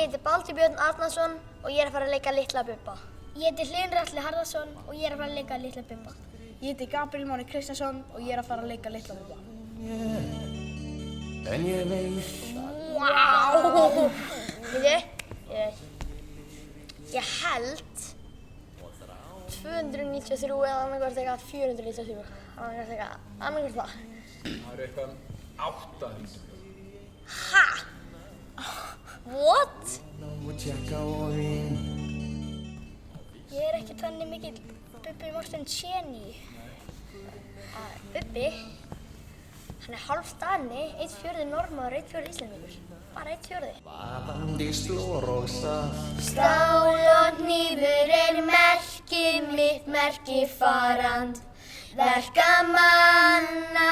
heiti Baldur Björn Arnarsson og ég er að fara að leika Litla Bubba. Ég heiti Hlynur Atli Harðarson og ég er að fara að leika Litla Bubba. Ég heiti Gabriel Máni Kristjánsson og ég er að fara að leika Litla Bubba. En ég veit Vá! Ég held 293 eða annarkvært eitthvað 493. Annarkvært eitthvað það. Það eru eitthvað 800. Ha? What? Ég er ekki þannig mikill Bubbi Mortens geni. Bubbi? Hann er hálf Dani, 1/4 Norðmaður, 1/4 Íslendingur. Bara 1/4. Vaðandi slór og salt. Stál og hnífur er merki mitt, merki farand. Verkamanna,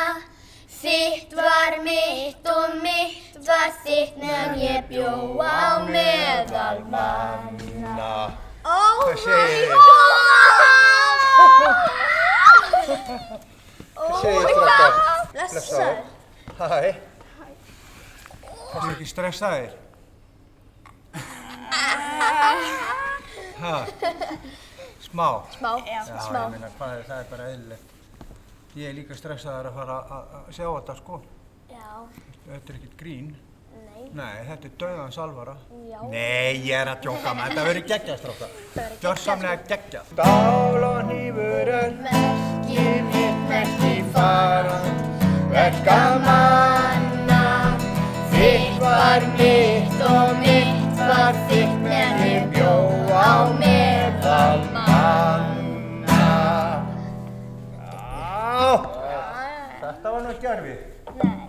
þitt var mitt og mitt var þitt meðan ég bjó á meðal manna. Oh my god! Hvað segir strákar? Blessaður. Hæ. Hvað ekki stressaðir? Hæ? Smá? Smá. Já, ég meina, það er bara eðlilegt. Ég er líka stressaður að fara að sjá þetta, sko. Já. Þetta er ekkert grín. Nei. Nei, þetta er dauðans alvara. Já. Nei, ég er að djóka maður. Þetta verður geggjað, strákar. Gjörsamlega geggjað. Stál og hnífur er Merki mitt, merki farand. verkamanna. Þitt var mitt og mitt var þitt meðan ég bjó á meðal manna. Þetta var nú ekki erfið. Nei.